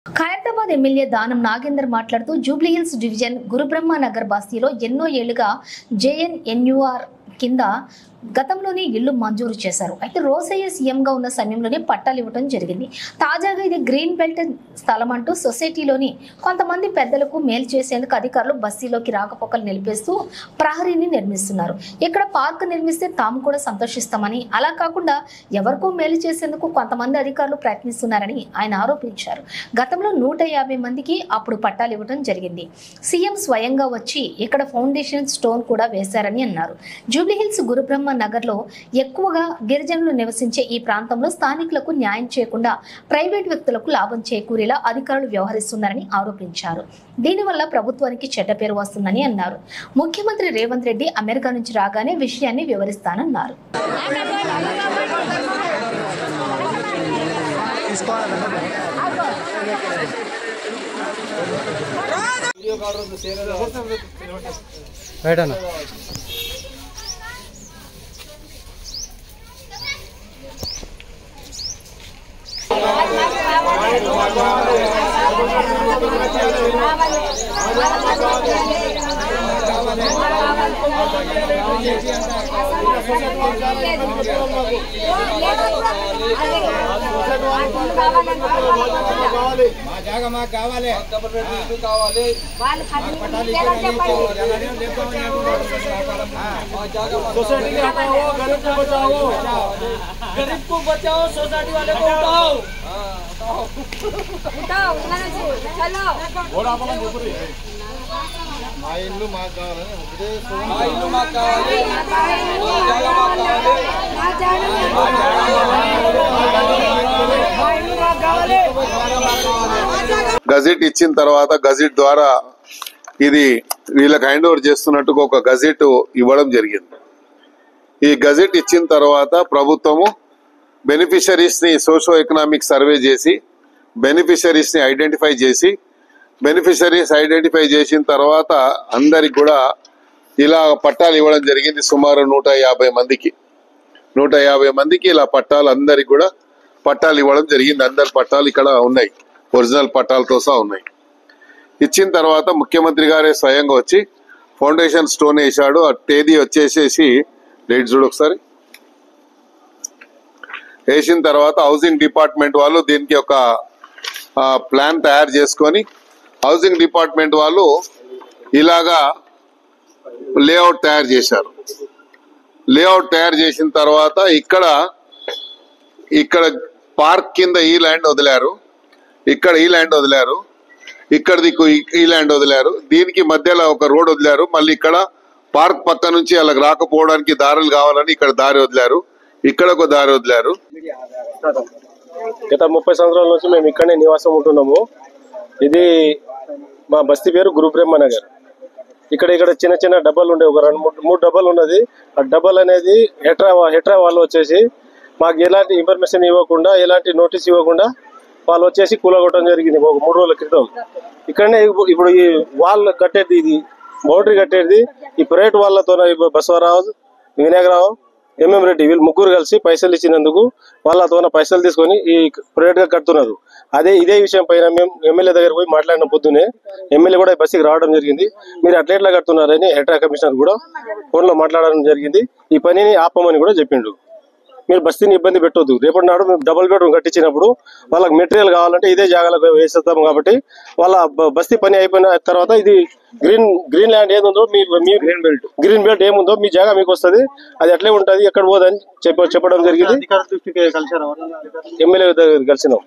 Khairatabad MLA Danam Nagender మాట్లాడుతూ Jubilee Hills division Gurubrahma Nagar బస్తీలో ఎన్నో ఏళ్లుగా జేఎన్ఎన్యూఆర్ కింద గతంలోనే ఇల్లు మంజూరు చేశారు. అయితే రోసయ్య సీఎంగా ఉన్న సమయంలోనే పట్టాలు ఇవ్వడం జరిగింది. తాజాగా ఇది గ్రీన్ బెల్ట్ స్థలం అంటూ సొసైటీలోని కొంతమంది పెద్దలకు మేలు చేసేందుకు అధికారులు బస్తీలోకి రాకపోకలు నిలిపేస్తూ ప్రహరీని నిర్మిస్తున్నారు. ఇక్కడ పార్క్ నిర్మిస్తే తాము కూడా సంతోషిస్తామని, అలా కాకుండా ఎవరికో మేలు చేసేందుకు కొంతమంది అధికారులు ప్రయత్నిస్తున్నారని ఆయన ఆరోపించారు. గతంలో 150 మందికి అప్పుడు పట్టాలు ఇవ్వడం జరిగింది. సీఎం స్వయంగా వచ్చి ఇక్కడ ఫౌండేషన్ స్టోన్ కూడా వేశారని అన్నారు. జూబ్లీహిల్స్ గురుబ్రహ్మ నగర్ లో ఎక్కువగా గిరిజనులు నివసించే ఈ ప్రాంతంలో స్థానికులకు న్యాయం చేయకుండా ప్రైవేట్ వ్యక్తులకు లాభం చేకూరేలా అధికారులు వ్యవహరిస్తున్నారని ఆరోపించారు. దీనివల్ల ప్రభుత్వానికి చెడ్డ పేరు వస్తుందని అన్నారు. ముఖ్యమంత్రి రేవంత్ రెడ్డి అమెరికా నుంచి రాగానే విషయాన్ని వివరిస్తానన్నారు. गरीब को बचाओ, सोसाइटी वाले को उठाओ। उठाओ, चलो। మా ఇల్లు మాకు కావాలని ఒకటే గజెట్ ఇచ్చిన తర్వాత గజెట్ ద్వారా ఇది వీళ్ళకి హ్యాండ్ ఓవర్ చేస్తున్నట్టుగా ఒక గజెట్ ఇవ్వడం జరిగింది. ఈ గజెట్ ఇచ్చిన తర్వాత ప్రభుత్వము బెనిఫిషరీస్ ని సోషో ఎకనామిక్ సర్వే చేసి బెనిఫిషరీస్ ని ఐడెంటిఫై చేసి బెనిఫిషరీస్ ఐడెంటిఫై చేసిన తర్వాత అందరికి కూడా ఇలా పట్టాలు ఇవ్వడం జరిగింది. సుమారు 150 మందికి 150 మందికి ఇలా పట్టాలు అందరికి కూడా పట్టాలు ఇవ్వడం జరిగింది. అందరి పట్టాలు ఇక్కడ ఉన్నాయి, ఒరిజినల్ పట్టాలతో సహా ఉన్నాయి. ఇచ్చిన తర్వాత ముఖ్యమంత్రి గారే స్వయంగా వచ్చి ఫౌండేషన్ స్టోన్ వేసాడు. ఆ తేదీ వచ్చేసేసి డేట్ చూడు ఒకసారి. వేసిన తర్వాత హౌసింగ్ డిపార్ట్మెంట్ వాళ్ళు దీనికి ఒక ప్లాన్ తయారు చేసుకొని హౌసింగ్ డిపార్ట్మెంట్ వాళ్ళు ఇలాగా లేఅవుట్ తయారు చేశారు. లేఅవుట్ తయారు చేసిన తర్వాత ఇక్కడ పార్క్ కింద ఈ ల్యాండ్ వదిలారు, ఇక్కడ ఈ ల్యాండ్ వదిలారు, ఇక్కడ దిక్కు ఈ ల్యాండ్ వదిలారు, దీనికి మధ్యలో ఒక రోడ్ వదిలారు. మళ్ళీ ఇక్కడ పార్క్ పక్క నుంచి వాళ్ళకి రాకపోవడానికి దారులు కావాలని ఇక్కడ దారి వదిలారు, ఇక్కడ ఒక దారి వదిలారు. గత 30 సంవత్సరాల నుంచి మేము ఇక్కడనే నివాసం ఉంటున్నాము. ఇది మా బస్తీ పేరు గురుబ్రహ్మ నగర్. ఇక్కడ చిన్న చిన్న డబ్బాలు ఉండే, ఒక 2-3 డబ్బాలు ఉన్నది. ఆ డబ్బాలు అనేది హెట్రా వాళ్ళు వచ్చేసి మాకు ఎలాంటి ఇన్ఫర్మేషన్ ఇవ్వకుండా, ఎలాంటి నోటీస్ ఇవ్వకుండా వాళ్ళు వచ్చేసి కూలగొట్టడం జరిగింది ఒక 3 రోజుల క్రితం. ఇక్కడనే ఇప్పుడు ఈ వాల్ కట్టేది, ఇది బౌండరీ కట్టేది ఈ ప్రైవేట్ వాళ్ళతో బసవరావు, వినాయకరావు, ఎంఎం రెడ్డి వీళ్ళు ముగ్గురు కలిసి పైసలు ఇచ్చినందుకు వాళ్ళతో పైసలు తీసుకొని ఈ ప్రైవేట్ గా కడుతున్నారు. ఇదే విషయం పైన మేము ఎమ్మెల్యే దగ్గర పోయి మాట్లాడిన పొద్దునే ఎమ్మెల్యే కూడా బస్సుకి రావడం జరిగింది. మీరు అట్లా కడుతున్నారని హెట్రా కమిషనర్ కూడా ఫోన్ లో మాట్లాడడం జరిగింది. ఈ పనిని ఆపమని కూడా చెప్పిండు. మీరు బస్తీని ఇబ్బంది పెట్టొద్దు, రేపటి నాడు మేము డబుల్ బెడ్రూమ్ కట్టించినప్పుడు వాళ్ళకి మెటీరియల్ కావాలంటే ఇదే జాగాలో వేసేస్తాం కాబట్టి వాళ్ళ బస్తీ పని అయిపోయిన తర్వాత ఇది గ్రీన్ ల్యాండ్ ఏముందో మీ గ్రీన్ బెల్ట్ ఏముందో మీ జాగా మీకు వస్తుంది, అది అట్లే ఉంటది, ఎక్కడ పోదని చెప్పడం జరిగింది. ఎమ్మెల్యే దగ్గర కలిసినాం.